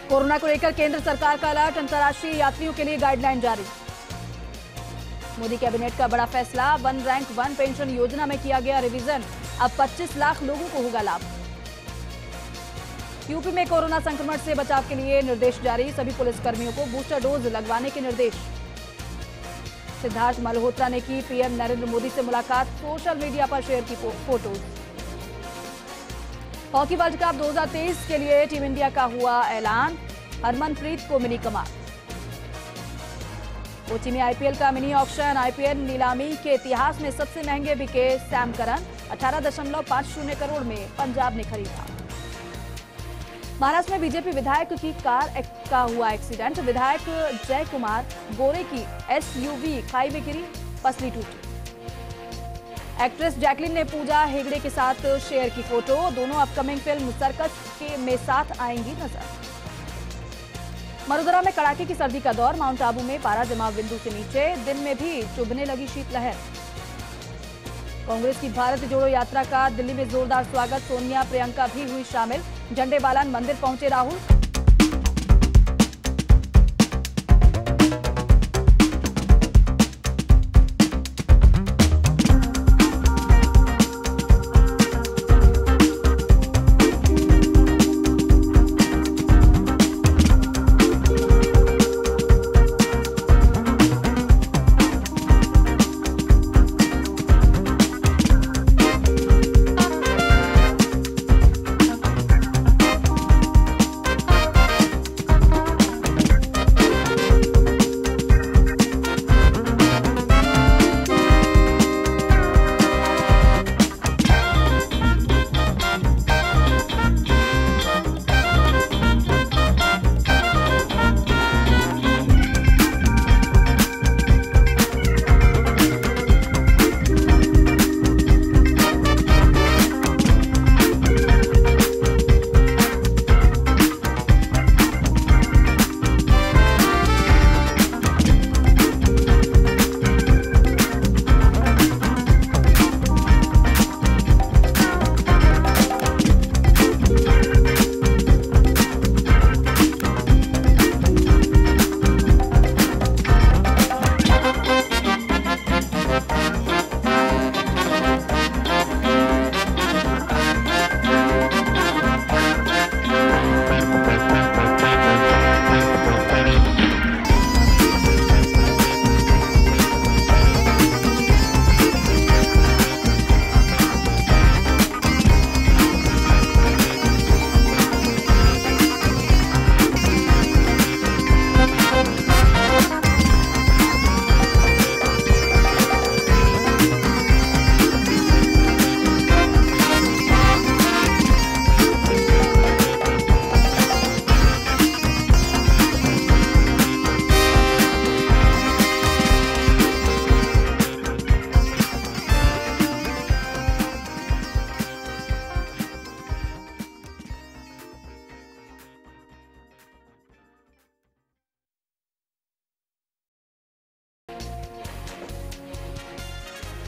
Corona को लेकर केंद्र सरकार का अलर्ट, अंतर्राष्ट्रीय यात्रियों के लिए गाइडलाइन जारी। मोदी कैबिनेट का बड़ा फैसला, वन रैंक वन पेंशन योजना में किया गया रिवीजन। अब 25 लाख लोगों को होगा लाभ। यूपी में कोरोना संक्रमण से बचाव के लिए निर्देश जारी, सभी पुलिसकर्मियों को बूस्टर डोज लगवाने के निर्देश। सिद्धार्थ मल्होत्रा ने की पीएम नरेंद्र मोदी से मुलाकात, सोशल मीडिया पर शेयर की फोटोज। हॉकी वर्ल्ड कप 2023 के लिए टीम इंडिया का हुआ ऐलान, हरमनप्रीत को मिली कमान। कोची में आईपीएल का मिनी ऑक्शन, आईपीएल नीलामी के इतिहास में सबसे महंगे बिके सैम करन, 18.50 करोड़ में पंजाब ने खरीदा। महाराष्ट्र में बीजेपी विधायक की कार का हुआ एक्सीडेंट, विधायक जय कुमार गोरे की एसयूवी खाई में गिरी, पसली टूटी। एक्ट्रेस जैकलिन ने पूजा हेगड़े के साथ शेयर की फोटो, दोनों अपकमिंग फिल्म सर्कस में साथ आएंगी नजर। मरुधरा में कड़ाके की सर्दी का दौर, माउंट आबू में पारा जमाव बिंदु से नीचे, दिन में भी चुभने लगी शीतलहर। कांग्रेस की भारत जोड़ो यात्रा का दिल्ली में जोरदार स्वागत, सोनिया प्रियंका भी हुई शामिल, झंडेबालान मंदिर पहुंचे राहुल।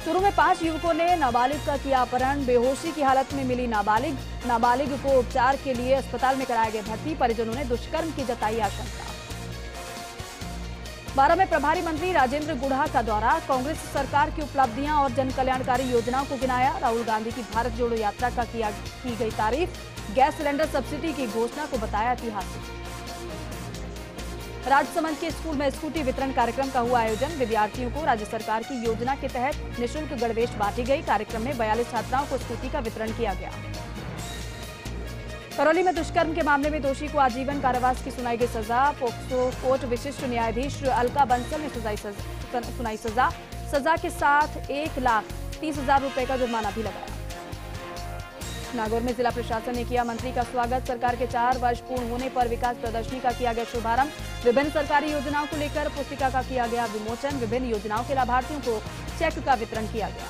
चूरू में 5 युवकों ने नाबालिग का किया अपहरण, बेहोशी की हालत में मिली नाबालिग को उपचार के लिए अस्पताल में कराया गया भर्ती, परिजनों ने दुष्कर्म की जताई आशंका। बारां में प्रभारी मंत्री राजेंद्र गुढ़ा का दौरा, कांग्रेस सरकार की उपलब्धियां और जन कल्याणकारी योजनाओं को गिनाया, राहुल गांधी की भारत जोड़ो यात्रा का की गई तारीफ, गैस सिलेंडर सब्सिडी की घोषणा को बताया ऐतिहासिक। राजसमंद के स्कूल में स्कूटी वितरण कार्यक्रम का हुआ आयोजन, विद्यार्थियों को राज्य सरकार की योजना के तहत निःशुल्क गणवेश बांटी गई, कार्यक्रम में 42 छात्राओं को स्कूटी का वितरण किया गया। करौली में दुष्कर्म के मामले में दोषी को आजीवन कारावास की सुनाई गई सजा, पोक्सो कोर्ट विशिष्ट न्यायाधीश अलका बंसल ने सुनाई सजा के साथ 1,30,000 रुपए का जुर्माना भी लगाया। नागौर में जिला प्रशासन ने किया मंत्री का स्वागत, सरकार के 4 वर्ष पूर्ण होने पर विकास प्रदर्शनी का किया गया शुभारंभ, विभिन्न सरकारी योजनाओं को लेकर पुस्तिका का किया गया विमोचन, विभिन्न योजनाओं के लाभार्थियों को चेक का वितरण किया गया।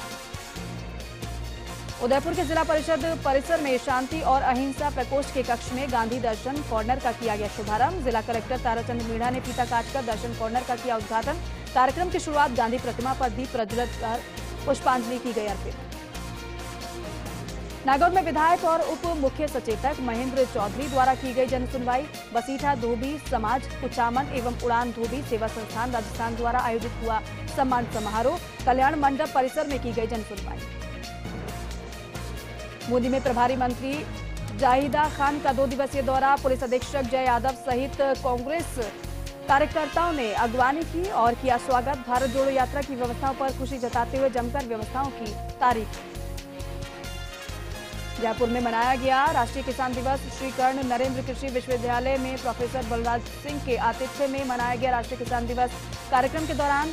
उदयपुर के जिला परिषद परिसर में शांति और अहिंसा प्रकोष्ठ के कक्ष में गांधी दर्शन कॉर्नर का किया गया शुभारंभ, जिला कलेक्टर ताराचंद मीणा ने फीता काटकर दर्शन कॉर्नर का किया उद्घाटन, कार्यक्रम की शुरुआत गांधी प्रतिमा पर दीप प्रज्वलित कर पुष्पांजलि की गई अर्पित। नागौर में विधायक और उप मुख्य सचेतक महेंद्र चौधरी द्वारा की गई जनसुनवाई। बसीठा धोबी समाज कुचामन एवं उड़ान धोबी सेवा संस्थान राजस्थान द्वारा आयोजित हुआ सम्मान समारोह। कल्याण मंडप परिसर में की गई जनसुनवाई। बूंदी में प्रभारी मंत्री जाहिदा खान का 2 दिवसीय दौरा। पुलिस अधीक्षक जय यादव सहित कांग्रेस कार्यकर्ताओं ने अगवानी की और किया स्वागत। भारत जोड़ो यात्रा की व्यवस्थाओं पर खुशी जताते हुए जमकर व्यवस्थाओं की तारीफ। जयपुर में मनाया गया राष्ट्रीय किसान दिवस। श्री कर्ण नरेंद्र कृषि विश्वविद्यालय में प्रोफेसर बलराज सिंह के आतिथ्य में मनाया गया राष्ट्रीय किसान दिवस। कार्यक्रम के दौरान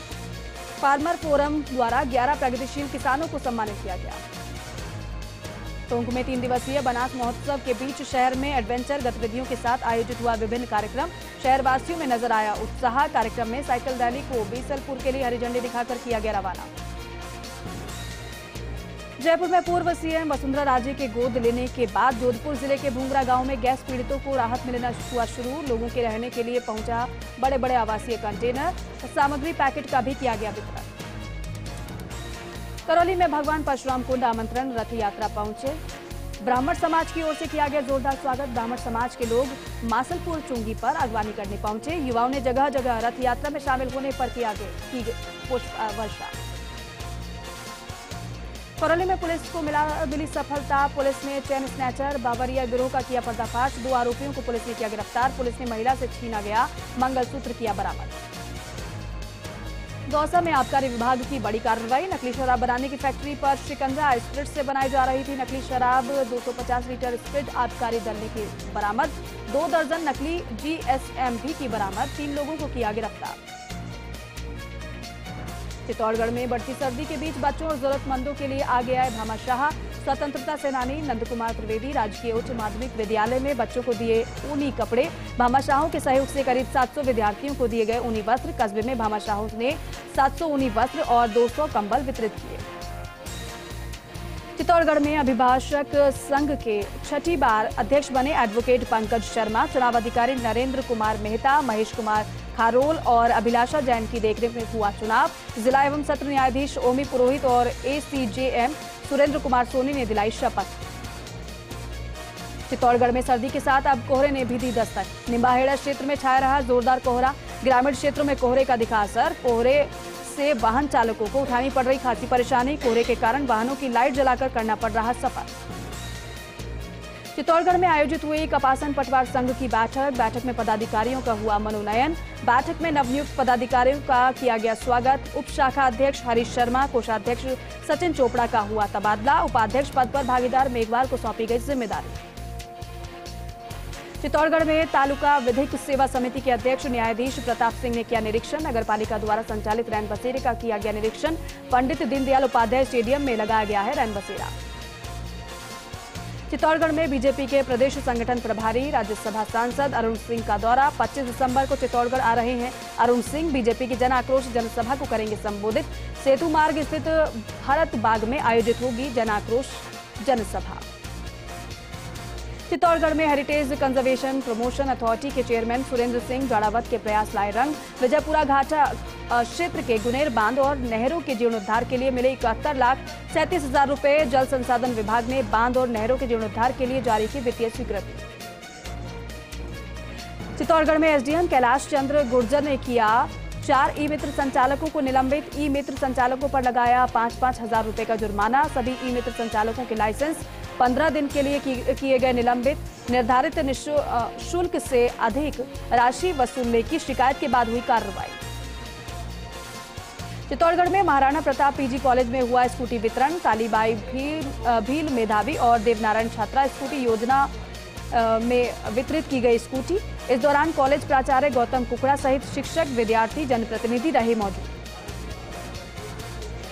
फार्मर फोरम द्वारा 11 प्रगतिशील किसानों को सम्मानित किया गया। टोंक में 3 दिवसीय बनास महोत्सव के बीच शहर में एडवेंचर गतिविधियों के साथ आयोजित हुआ विभिन्न कार्यक्रम। शहरवासियों में नजर आया उत्साह। कार्यक्रम में साइकिल रैली को बीसलपुर के लिए हरी झंडी दिखाकर किया गया रवाना। जयपुर में पूर्व सीएम वसुंधरा राजे के गोद लेने के बाद जोधपुर जिले के भूंगरा गांव में गैस पीड़ितों को राहत मिलना हुआ शुरू। लोगों के रहने के लिए पहुंचा बड़े बड़े आवासीय कंटेनर। सामग्री पैकेट का भी किया गया वितरण। करौली में भगवान परशुराम कुंड आमंत्रण रथ यात्रा पहुंचे। ब्राह्मण समाज की ओर से किया गया जोरदार स्वागत। ब्राह्मण समाज के लोग मासलपुर चुंगी पर अगवानी करने पहुंचे। युवाओं ने जगह जगह रथ यात्रा में शामिल होने पर की पुष्प वर्षा। करौली में पुलिस को मिली सफलता। पुलिस ने चेन स्नैचर बावरिया गिरोह का किया पर्दाफाश। 2 आरोपियों को पुलिस ने किया गिरफ्तार। पुलिस ने महिला से छीना गया मंगलसूत्र किया बरामद। दौसा में आबकारी विभाग की बड़ी कार्रवाई। नकली शराब बनाने की फैक्ट्री पर शिकंजा स्प्रिट से बनाई जा रही थी नकली शराब। 250 लीटर स्प्रिट आबकारी दल ने की बरामद। 2 दर्जन नकली GSM भी की बरामद। 3 लोगों को किया गिरफ्तार। चित्तौड़गढ़ में बढ़ती सर्दी के बीच बच्चों और जरूरतमंदों के लिए आगे आए भामाशाह। स्वतंत्रता सेनानी नंद कुमार त्रिवेदी राजकीय उच्च माध्यमिक विद्यालय में बच्चों को दिए ऊनी कपड़े। भामाशाहों के सहयोग से करीब 700 विद्यार्थियों को दिए गए ऊनी वस्त्र। कस्बे में भामाशाहों ने 700 ऊनी वस्त्र और 200 कंबल वितरित किए। चित्तौड़गढ़ में अभिभाषक संघ के 6ठी बार अध्यक्ष बने एडवोकेट पंकज शर्मा। चुनाव अधिकारी नरेंद्र कुमार मेहता, महेश कुमार खारोल और अभिलाषा जैन की देखरेख में हुआ चुनाव। जिला एवं सत्र न्यायाधीश ओमी पुरोहित और ACJM सुरेंद्र कुमार सोनी ने दिलाई शपथ। चित्तौड़गढ़ में सर्दी के साथ अब कोहरे ने भी दी दस्तक। निम्बाहेड़ा क्षेत्र में छाया रहा जोरदार कोहरा। ग्रामीण क्षेत्रों में कोहरे का दिखा असर। कोहरे से वाहन चालकों को उठानी पड़ रही खासी परेशानी। कोहरे के कारण वाहनों की लाइट जलाकर करना पड़ रहा सफर। चित्तौड़गढ़ में आयोजित हुई कपासन पटवार संघ की बैठक में पदाधिकारियों का हुआ मनोनयन। बैठक में नवनियुक्त पदाधिकारियों का किया गया स्वागत। उप शाखा अध्यक्ष हरीश शर्मा, कोषाध्यक्ष सचिन चोपड़ा का हुआ तबादला। उपाध्यक्ष पद पर भागीदार मेघवार को सौंपी गई जिम्मेदारी। चित्तौड़गढ़ में तालुका विधिक सेवा समिति के अध्यक्ष न्यायाधीश प्रताप सिंह ने किया निरीक्षण। नगर पालिका द्वारा संचालित रैन बसेरे का किया गया निरीक्षण। पंडित दीनदयाल उपाध्याय स्टेडियम में लगाया गया है रैन बसेरा। चित्तौड़गढ़ में बीजेपी के प्रदेश संगठन प्रभारी राज्यसभा सांसद अरुण सिंह का दौरा। 25 दिसंबर को चित्तौड़गढ़ आ रहे हैं अरुण सिंह। बीजेपी की जन आक्रोश जनसभा को करेंगे संबोधित। सेतु मार्ग स्थित भारत बाग में आयोजित होगी जन आक्रोश जनसभा। चित्तौड़गढ़ में हेरिटेज कंजर्वेशन प्रमोशन अथॉरिटी के चेयरमैन सुरेंद्र सिंह जाड़ावत के प्रयास लाए रंग। विजयपुरा घाटा क्षेत्र के गुनेर बांध और नहरों के जीर्णोद्धार के लिए मिले 71,37,000 रुपए। जल संसाधन विभाग ने बांध और नहरों के जीर्णोद्धार के लिए जारी की वित्तीय स्वीकृति। चित्तौड़गढ़ में एसडीएम कैलाश चंद्र गुर्जर ने किया 4 ई-मित्र संचालकों को निलंबित। ई-मित्र संचालकों पर लगाया 5-5 हजार रुपए का जुर्माना। सभी ई-मित्र संचालकों के लाइसेंस 15 दिन के लिए किए गए निलंबित। निर्धारित शुल्क से अधिक राशि वसूलने की शिकायत के बाद हुई कार्रवाई। चित्तौड़गढ़ में महाराणा प्रताप पीजी कॉलेज में हुआ स्कूटी वितरण। कालीबाई भील मेधावी और देवनारायण छात्रा स्कूटी योजना में वितरित की गई स्कूटी। इस दौरान कॉलेज प्राचार्य गौतम कुकड़ा सहित शिक्षक, विद्यार्थी, जनप्रतिनिधि रहे मौजूद।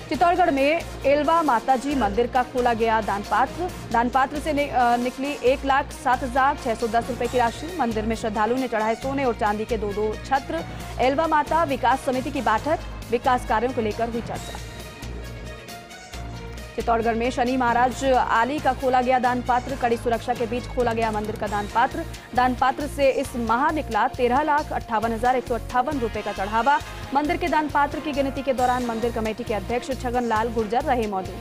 चित्तौड़गढ़ में एलवा माताजी मंदिर का खोला गया दानपात्र से निकली 1,07,610 रुपए की राशि। मंदिर में श्रद्धालुओं ने चढ़ाए सोने और चांदी के 2-2 छत्र। एलवा माता विकास समिति की बैठक। विकास कार्यों को लेकर हुई चर्चा। चित्तौड़गढ़ में शनि महाराज आली का खोला गया दानपात्र। कड़ी सुरक्षा के बीच खोला गया मंदिर का दानपात्र। दानपात्र से इस माह निकला 13,58,158 रुपए का चढ़ावा। मंदिर के दानपात्र की गिनती के दौरान मंदिर कमेटी के अध्यक्ष छगन लाल गुर्जर रहे मौजूद।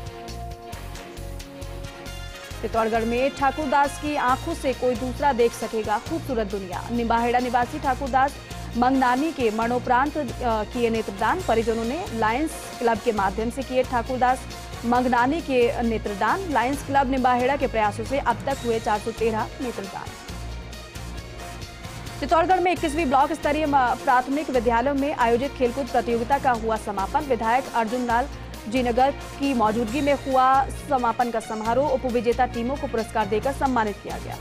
चित्तौड़गढ़ में ठाकुरदास की आंखों से कोई दूसरा देख सकेगा खूबसूरत दुनिया। निम्बाहेड़ा निवासी ठाकुरदास मंगनानी के मरणोपरांत किए नेत्रदान। परिजनों ने लायंस क्लब के माध्यम से किए ठाकुरदास मंगनानी के नेत्रदान। लायंस क्लब निम्बाहेड़ा के प्रयासों से अब तक हुए 413 नेत्रदान। चित्तौड़गढ़ में 21वीं ब्लॉक स्तरीय प्राथमिक विद्यालयों में आयोजित खेलकूद प्रतियोगिता का हुआ समापन। विधायक अर्जुन लाल जीनगर की मौजूदगी में हुआ समापन का समारोह। उपविजेता टीमों को पुरस्कार देकर सम्मानित किया गया।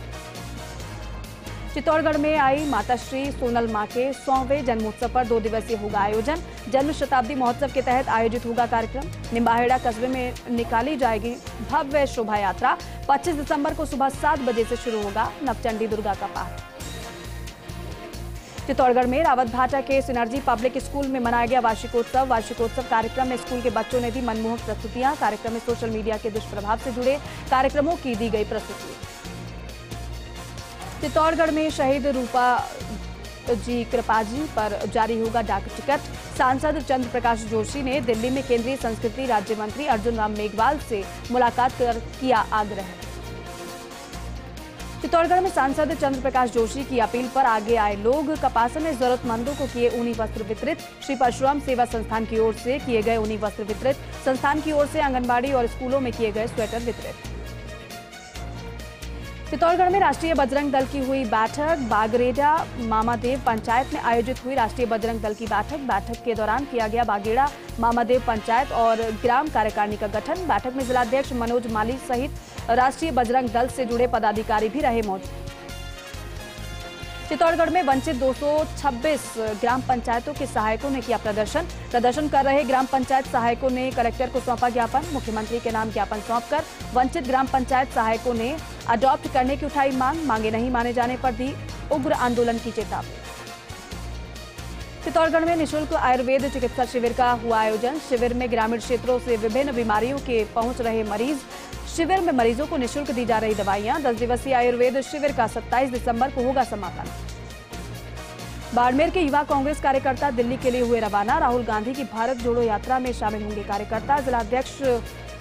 चित्तौड़गढ़ में आई माताश्री सोनल मां के 100वें जन्मोत्सव पर 2 दिवसीय होगा आयोजन। जन्म शताब्दी महोत्सव के तहत आयोजित होगा कार्यक्रम। निम्बाहेड़ा कस्बे में निकाली जाएगी भव्य शोभा यात्रा। 25 दिसंबर को सुबह 7 बजे से शुरू होगा नवचंडी दुर्गा का पाठ। चित्तौड़गढ़ में रावतभाटा के सिनर्जी पब्लिक स्कूल में मनाया गया वार्षिकोत्सव। वार्षिकोत्सव कार्यक्रम में स्कूल के बच्चों ने दी मनमोहक प्रस्तुतियां। कार्यक्रम में सोशल मीडिया के दुष्प्रभाव से जुड़े कार्यक्रमों की दी गई प्रस्तुति। चित्तौड़गढ़ में शहीद रूपा जी कृपाजी पर जारी होगा डाक टिकट। सांसद चंद्र प्रकाश जोशी ने दिल्ली में केंद्रीय संस्कृति राज्य मंत्री अर्जुन राम मेघवाल से मुलाकात कर किया आग्रह। चित्तौड़गढ़ में सांसद चंद्र प्रकाश जोशी की अपील पर आगे आए लोग। कपासा में जरूरतमंदों को किए ऊनी वस्त्र वितरित। श्री परशुराम सेवा संस्थान की ओर से किए गए ऊनी वस्त्र वितरित। संस्थान की ओर से आंगनबाड़ी और स्कूलों में किए गए स्वेटर वितरित। चित्तौड़गढ़ में राष्ट्रीय बजरंग दल की हुई बैठक। बागरेडा मामादेव पंचायत में आयोजित हुई राष्ट्रीय बजरंग दल की बैठक। बैठक के दौरान किया गया बागेड़ा मामादेव पंचायत और ग्राम कार्यकारिणी का गठन। बैठक में जिलाध्यक्ष मनोज माली सहित राष्ट्रीय बजरंग दल से जुड़े पदाधिकारी भी रहे मौजूद। चित्तौड़गढ़ में वंचित 226 ग्राम पंचायतों के सहायकों ने किया प्रदर्शन। प्रदर्शन कर रहे ग्राम पंचायत सहायकों ने कलेक्टर को सौंपा ज्ञापन। मुख्यमंत्री के नाम ज्ञापन सौंपकर वंचित ग्राम पंचायत सहायकों ने अडॉप्ट करने की उठाई मांग। मांगे नहीं माने जाने पर दी उग्र आंदोलन की चेतावनी। चित्तौड़गढ़ में निःशुल्क आयुर्वेद चिकित्सा शिविर का हुआ आयोजन। शिविर में ग्रामीण क्षेत्रों से विभिन्न बीमारियों के पहुंच रहे मरीज। शिविर में मरीजों को निःशुल्क दी जा रही दवाइयां। 10 दिवसीय आयुर्वेद शिविर का 27 दिसंबर को होगा समापन। बाड़मेर के युवा कांग्रेस कार्यकर्ता दिल्ली के लिए हुए रवाना। राहुल गांधी की भारत जोड़ो यात्रा में शामिल होंगे कार्यकर्ता। जिलाध्यक्ष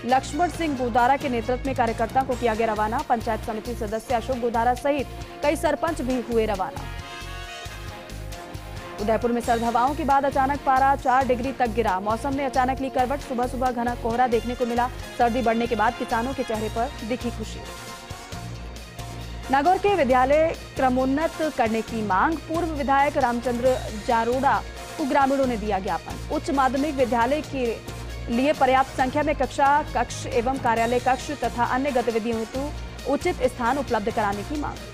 लक्ष्मण सिंह गोदारा के नेतृत्व में कार्यकर्ता को किया गया रवाना। पंचायत समिति सदस्य अशोक गोदारा सहित कई सरपंच भी हुए रवाना। उदयपुर में सर्द हवाओं के बाद अचानक पारा 4 डिग्री तक गिरा। मौसम ने अचानक ली करवट। सुबह सुबह घना कोहरा देखने को मिला। सर्दी बढ़ने के बाद किसानों के चेहरे पर दिखी खुशी। नागौर के विद्यालय क्रमोन्नत करने की मांग। पूर्व विधायक रामचंद्र जारोड़ा को ग्रामीणों ने दिया ज्ञापन। उच्च माध्यमिक विद्यालय के लिए पर्याप्त संख्या में कक्ष एवं कार्यालय कक्ष तथा अन्य गतिविधियों हेतु उचित स्थान उपलब्ध कराने की मांग।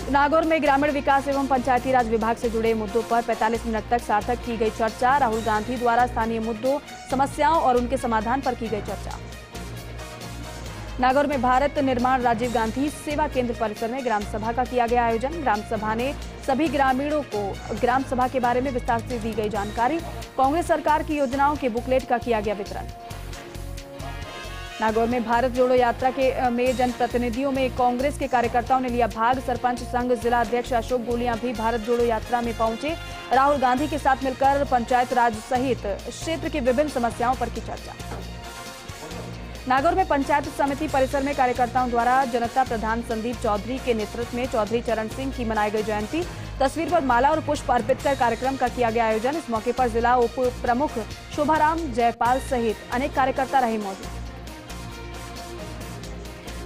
नागौर में ग्रामीण विकास एवं पंचायती राज विभाग से जुड़े मुद्दों पर 45 मिनट तक सार्थक की गई चर्चा। राहुल गांधी द्वारा स्थानीय मुद्दों, समस्याओं और उनके समाधान पर की गई चर्चा। नागौर में भारत निर्माण राजीव गांधी सेवा केंद्र परिसर में ग्राम सभा का किया गया आयोजन। ग्राम सभा ने सभी ग्रामीणों को ग्राम सभा के बारे में विस्तार से दी गई जानकारी। कांग्रेस सरकार की योजनाओं के बुकलेट का किया गया वितरण। नागौर में भारत जोड़ो यात्रा में जनप्रतिनिधियों में कांग्रेस के कार्यकर्ताओं ने लिया भाग। सरपंच संघ जिला अध्यक्ष अशोक गोलियां भी भारत जोड़ो यात्रा में पहुंचे। राहुल गांधी के साथ मिलकर पंचायत राज सहित क्षेत्र की विभिन्न समस्याओं पर की चर्चा। नागौर में पंचायत समिति परिसर में कार्यकर्ताओं द्वारा जनता प्रधान संदीप चौधरी के नेतृत्व में चौधरी चरण सिंह की मनाई गई जयंती। तस्वीर पर माला और पुष्प अर्पित कर कार्यक्रम का किया गया आयोजन। इस मौके पर जिला उप प्रमुख शोभाराम जयपाल सहित अनेक कार्यकर्ता रहे मौजूद।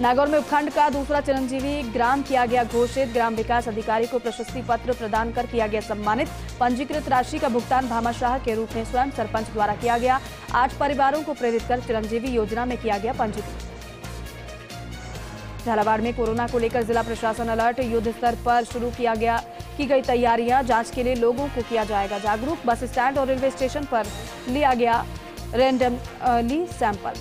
नागौर में उपखंड का दूसरा चिरंजीवी ग्राम किया गया घोषित। ग्राम विकास अधिकारी को प्रशस्ति पत्र प्रदान कर किया गया सम्मानित। पंजीकृत राशि का भुगतान भामाशाह के रूप में स्वयं सरपंच द्वारा किया गया। 8 परिवारों को प्रेरित कर चिरंजीवी योजना में किया गया पंजीकृत। झालावाड़ में कोरोना को लेकर जिला प्रशासन अलर्ट। युद्ध स्तर पर शुरू की गई तैयारियां। जांच के लिए लोगों को किया जाएगा जागरूक। बस स्टैंड और रेलवे स्टेशन पर लिया गया रैंडमली सैंपल।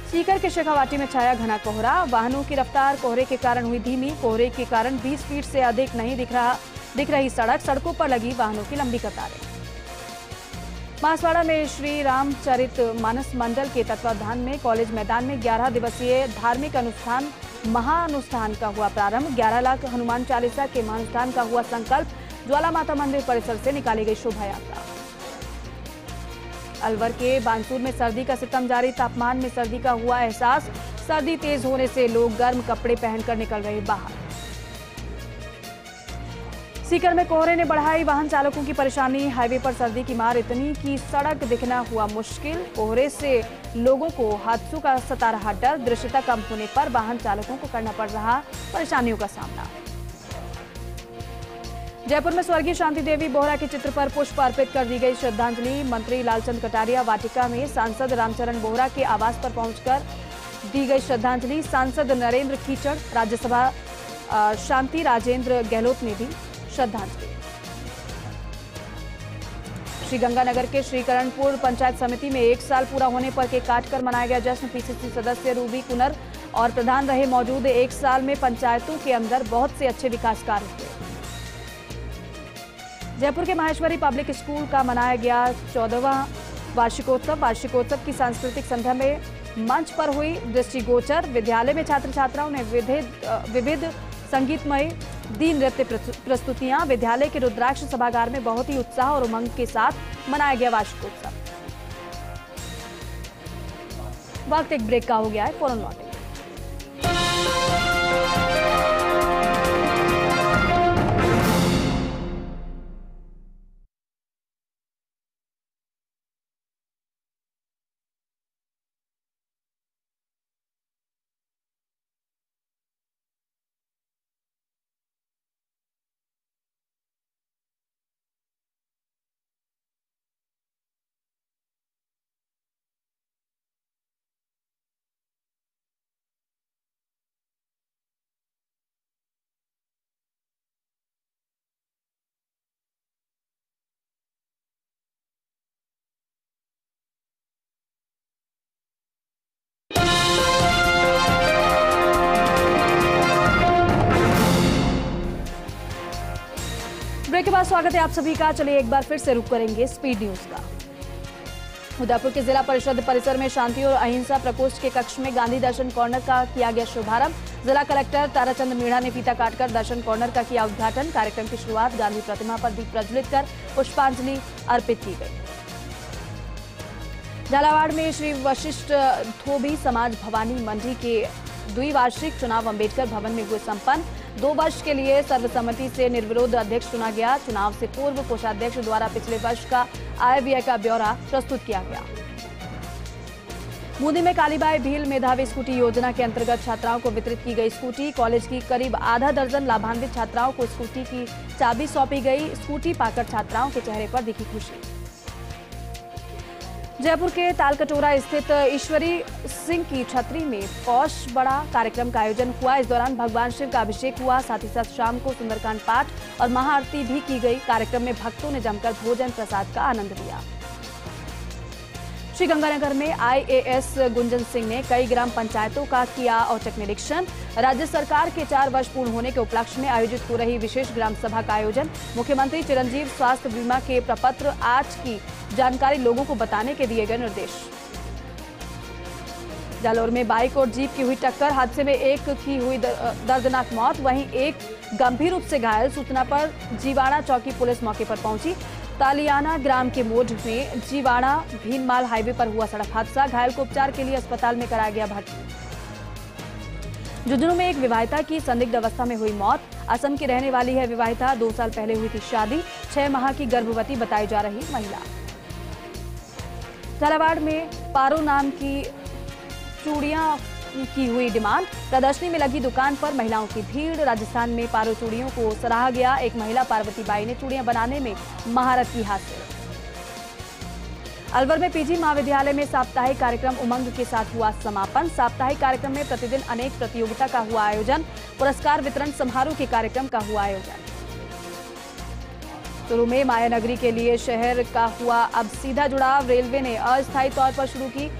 सीकर के शेखावाटी में छाया घना कोहरा। वाहनों की रफ्तार कोहरे के कारण हुई धीमी। कोहरे के कारण 20 फीट से अधिक नहीं दिख रही सड़क। सड़कों पर लगी वाहनों की लंबी कतारें। बांसवाड़ा में श्री रामचरित मानस मंडल के तत्वावधान में कॉलेज मैदान में 11 दिवसीय धार्मिक अनुष्ठान महाअनुष्ठान का हुआ प्रारंभ। 11 लाख हनुमान चालीसा के महाअनुष्ठान का हुआ संकल्प। ज्वाला माता मंदिर परिसर से निकाली गई शोभा यात्रा। अलवर के बानसूर में सर्दी का सितम जारी, तापमान में सर्दी का हुआ एहसास। सर्दी तेज होने से लोग गर्म कपड़े पहनकर निकल रहे बाहर। सीकर में कोहरे ने बढ़ाई वाहन चालकों की परेशानी, हाईवे पर सर्दी की मार इतनी कि सड़क दिखना हुआ मुश्किल। कोहरे से लोगों को हादसों का सता रहा डर, दृश्यता कम होने पर वाहन चालकों को करना पड़ रहा परेशानियों का सामना। जयपुर में स्वर्गीय शांति देवी बोहरा के चित्र पर पुष्प अर्पित कर दी गई श्रद्धांजलि। मंत्री लालचंद कटारिया वाटिका में सांसद रामचरण बोहरा के आवास पर पहुंचकर दी गई श्रद्धांजलि। सांसद नरेंद्र कीचड़, राज्यसभा शांति राजेंद्र गहलोत ने दी श्रद्धांजलि। श्रीगंगानगर के श्रीकरणपुर पंचायत समिति में 1 साल पूरा होने पर केक काटकर मनाया गया जश्न। पीसीसी सदस्य रूबी कुनर और प्रधान रहे मौजूद। 1 साल में पंचायतों के अंदर बहुत से अच्छे विकास कार्य हुए। जयपुर के माहेश्वरी पब्लिक स्कूल का मनाया गया 14वां वार्षिकोत्सव। वार्षिकोत्सव की सांस्कृतिक संध्या में मंच पर हुई दृष्टिगोचर। विद्यालय में छात्र छात्राओं ने विविध संगीतमय दी नृत्य प्रस्तुतियां। विद्यालय के रुद्राक्ष सभागार में बहुत ही उत्साह और उमंग के साथ मनाया गया वार्षिकोत्सव। वक्त एक ब्रेक का हो गया है, फौरन लौटेंगे। ब्रेक के बाद स्वागत है आप सभी का। चलिए एक बार फिर से रुक करेंगे स्पीड न्यूज का। उदयपुर के जिला परिषद परिसर में शांति और अहिंसा प्रकोष्ठ के कक्ष में गांधी दर्शन कॉर्नर का किया गया शुभारंभ। जिला कलेक्टर ताराचंद मीणा ने फीता काटकर दर्शन कॉर्नर का किया उद्घाटन। कार्यक्रम की शुरुआत गांधी प्रतिमा पर दीप प्रज्वलित कर पुष्पांजलि अर्पित की गई। झालावाड़ में श्री वशिष्ठ धोबी समाज भवानी मंडी के द्विवार्षिक चुनाव अंबेडकर भवन में हुए संपन्न। 2 वर्ष के लिए सर्वसम्मति से निर्विरोध अध्यक्ष चुना गया। चुनाव से पूर्व कोषाध्यक्ष द्वारा पिछले वर्ष का आय व्यय का ब्यौरा प्रस्तुत किया गया। बूंदी में कालीबाई भील मेधावी स्कूटी योजना के अंतर्गत छात्राओं को वितरित की गई स्कूटी। कॉलेज की करीब आधा दर्जन लाभान्वित छात्राओं को स्कूटी की चाबी सौंपी गई। स्कूटी पाकर छात्राओं के चेहरे पर दिखी खुशी। जयपुर के तालकटोरा स्थित ईश्वरी सिंह की छतरी में पौष बड़ा कार्यक्रम का आयोजन हुआ। इस दौरान भगवान शिव का अभिषेक हुआ। साथ ही साथ शाम को सुंदरकांड पाठ और महाआरती भी की गई। कार्यक्रम में भक्तों ने जमकर भोजन प्रसाद का आनंद लिया। श्रीगंगानगर में आईएएस गुंजन सिंह ने कई ग्राम पंचायतों का किया औचक निरीक्षण। राज्य सरकार के 4 वर्ष पूर्ण होने के उपलक्ष्य में आयोजित हो रही विशेष ग्राम सभा का आयोजन। मुख्यमंत्री चिरंजीव स्वास्थ्य बीमा के प्रपत्र आज की जानकारी लोगों को बताने के दिए गए निर्देश। जालौर में बाइक और जीप की हुई टक्कर, हादसे में एक की हुई दर्दनाक मौत, वहीं एक गंभीर रूप से घायल। सूचना पर जीवाड़ा चौकी पुलिस मौके पर पहुंची। तालियाना ग्राम के मोड़ में जीवाड़ा भीनमाल हाईवे पर हुआ सड़क हादसा। घायल को उपचार के लिए अस्पताल में कराया गया भर्ती। झुंझुनू में एक विवाहिता की संदिग्ध अवस्था में हुई मौत। असम की रहने वाली है विवाहिता। 2 साल पहले हुई थी शादी। 6 माह की गर्भवती बताई जा रही महिला। झालावाड़ में पारो नाम की चूड़ियां की हुई डिमांड। प्रदर्शनी में लगी दुकान पर महिलाओं की भीड़। राजस्थान में पारो चूड़ियों को सराहा गया। एक महिला पार्वती बाई ने चूड़ियां बनाने में महारत की हासिल। अलवर में पीजी महाविद्यालय में साप्ताहिक कार्यक्रम उमंग के साथ हुआ समापन। साप्ताहिक कार्यक्रम में प्रतिदिन अनेक प्रतियोगिता का हुआ आयोजन। पुरस्कार वितरण समारोह के कार्यक्रम का हुआ आयोजन। चूरू में माया नगरी के लिए शहर का हुआ अब सीधा जुड़ाव। रेलवे ने अस्थायी तौर पर शुरू की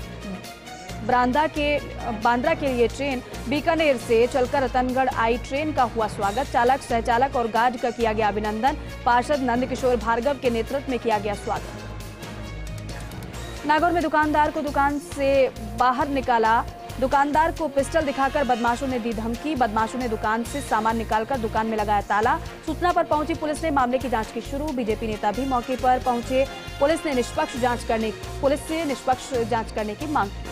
बांद्रा के लिए ट्रेन। बीकानेर से चलकर रतनगढ़ आई ट्रेन का हुआ स्वागत। चालक, सहचालक और गार्ड का किया गया अभिनंदन। पार्षद नंदकिशोर भार्गव के नेतृत्व में किया गया स्वागत। नागौर में दुकानदार को दुकान से बाहर निकाला दुकानदार को पिस्टल दिखाकर बदमाशों ने दी धमकी। बदमाशों ने दुकान से सामान निकालकर दुकान में लगाया ताला। सूचना पर पहुंची पुलिस ने मामले की जांच की शुरू। बीजेपी नेता भी मौके पर पहुंचे। पुलिस से निष्पक्ष जांच करने की मांग की।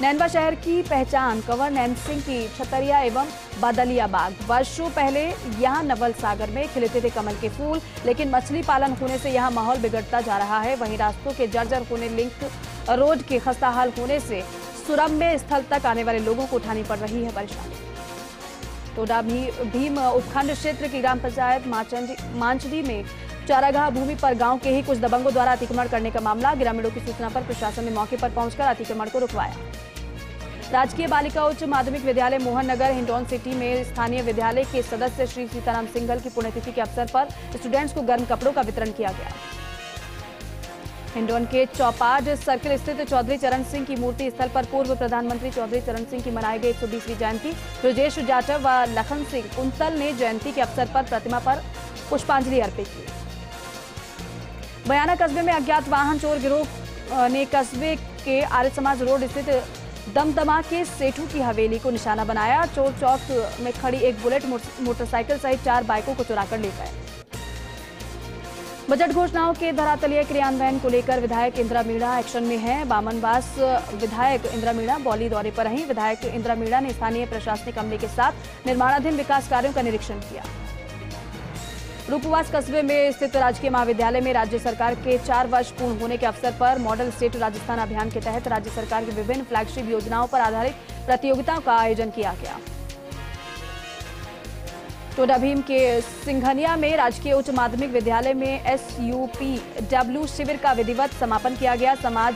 नैनवा शहर की पहचान कंवर नैन सिंह की छतरिया एवं बादलिया बाग। वर्षों पहले यहां नवल सागर में खिलते थे कमल के फूल, लेकिन मछली पालन होने से यहां माहौल बिगड़ता जा रहा है। वहीं रास्तों के जर्जर होने, लिंक रोड के खस्ताहाल होने से सुरम्य स्थल तक आने वाले लोगों को उठानी पड़ रही है परेशानी। टोडा भीम उपखंड क्षेत्र की ग्राम पंचायत मांचडी में चारागाह भूमि पर गांव के ही कुछ दबंगों द्वारा अतिक्रमण करने का मामला। ग्रामीणों की सूचना पर प्रशासन ने मौके पर पहुंचकर अतिक्रमण को रुकवाया। राजकीय बालिका उच्च माध्यमिक विद्यालय मोहन नगर हिंडौन सिटी में स्थानीय विद्यालय के सदस्य श्री सीताराम सिंघल की पुण्यतिथि के अवसर पर स्टूडेंट्स को गर्म कपड़ों का वितरण किया गया। हिंडौन के चौपाड सर्किल स्थित चौधरी चरण सिंह की मूर्ति स्थल पर पूर्व प्रधानमंत्री चौधरी चरण सिंह की मनाई गई 120वीं जयंती। ब्रजेश जाटव व लखन सिंह कुंतल ने जयंती के अवसर पर प्रतिमा पर पुष्पांजलि अर्पित की। बयाना कस्बे में अज्ञात वाहन चोर गिरोह ने कस्बे के आर्य समाज रोड स्थित दमदमा के सेठू की हवेली को निशाना बनाया। चोर चौक में खड़ी एक बुलेट मोटरसाइकिल सहित 4 बाइकों को चुराकर ले गए। बजट घोषणाओं के धरातलीय क्रियान्वयन को लेकर विधायक इंदिरा मीणा एक्शन में है। बामनवास विधायक इंदिरा मीणा बौली दौरे पर रहीं। विधायक इंदिरा मीणा ने स्थानीय प्रशासनिक अमले के साथ निर्माणाधीन विकास कार्यों का निरीक्षण किया। रूपवास कस्बे में स्थित राजकीय महाविद्यालय में राज्य सरकार के 4 वर्ष पूर्ण होने के अवसर पर मॉडल स्टेट राजस्थान अभियान के तहत राज्य सरकार की विभिन्न फ्लैगशिप योजनाओं पर आधारित प्रतियोगिताओं का आयोजन किया गया। टोडा भीम के सिंघनिया में राजकीय उच्च माध्यमिक विद्यालय में SUPW शिविर का विधिवत समापन किया गया। समाज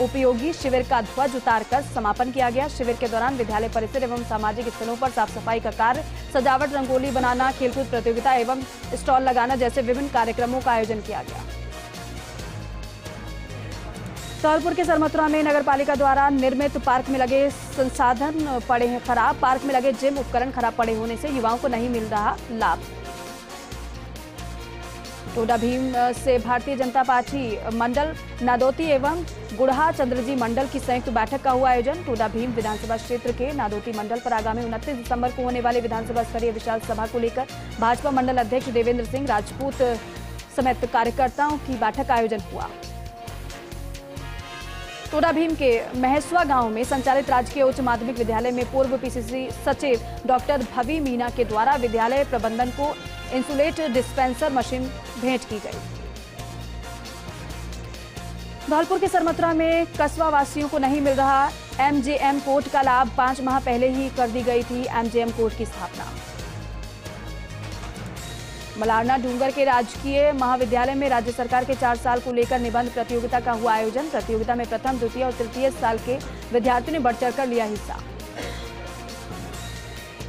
उपयोगी शिविर का ध्वज उतारकर समापन किया गया। शिविर के दौरान विद्यालय परिसर एवं सामाजिक स्थलों पर साफ सफाई का कार्य, सजावट, रंगोली बनाना, खेलकूद प्रतियोगिता एवं स्टॉल लगाना जैसे विभिन्न कार्यक्रमों का आयोजन किया गया। धौलपुर के सरमथुरा में नगर पालिका द्वारा निर्मित पार्क में लगे संसाधन पड़े हैं खराब। पार्क में लगे जिम उपकरण खराब पड़े होने से युवाओं को नहीं मिल रहा लाभ। टोडा भीम से भारतीय जनता पार्टी मंडल नादौती एवं गुढ़ा चंद्रजी मंडल की संयुक्त बैठक का हुआ आयोजन। टोडा भीम विधानसभा क्षेत्र के नादौती मंडल पर आगामी 29 दिसंबर को होने वाली विधानसभा स्तरीय विशाल सभा को लेकर भाजपा मंडल अध्यक्ष देवेंद्र सिंह राजपूत समेत कार्यकर्ताओं की बैठक का आयोजन हुआ। टोडा भीम के महेसवा गांव में संचालित राजकीय उच्च माध्यमिक विद्यालय में पूर्व PCC सचिव डॉक्टर भवी मीना के द्वारा विद्यालय प्रबंधन को इंसुलेट डिस्पेंसर मशीन भेंट की गई। धौलपुर के सरमथुरा में कस्बा वासियों को नहीं मिल रहा MJM कोर्ट का लाभ। 5 माह पहले ही कर दी गई थी MJM कोर्ट की स्थापना। मलारना डूंगर के राजकीय महाविद्यालय में राज्य सरकार के 4 साल को लेकर निबंध प्रतियोगिता का हुआ आयोजन। प्रतियोगिता में प्रथम, द्वितीय और तृतीय साल के विद्यार्थियों ने बढ़ चढ़कर लिया हिस्सा।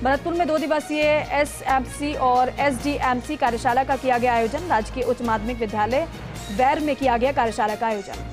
भरतपुर में 2 दिवसीय SMC और SDMC कार्यशाला का किया गया आयोजन। राजकीय उच्च माध्यमिक विद्यालय वैर में किया गया कार्यशाला का आयोजन।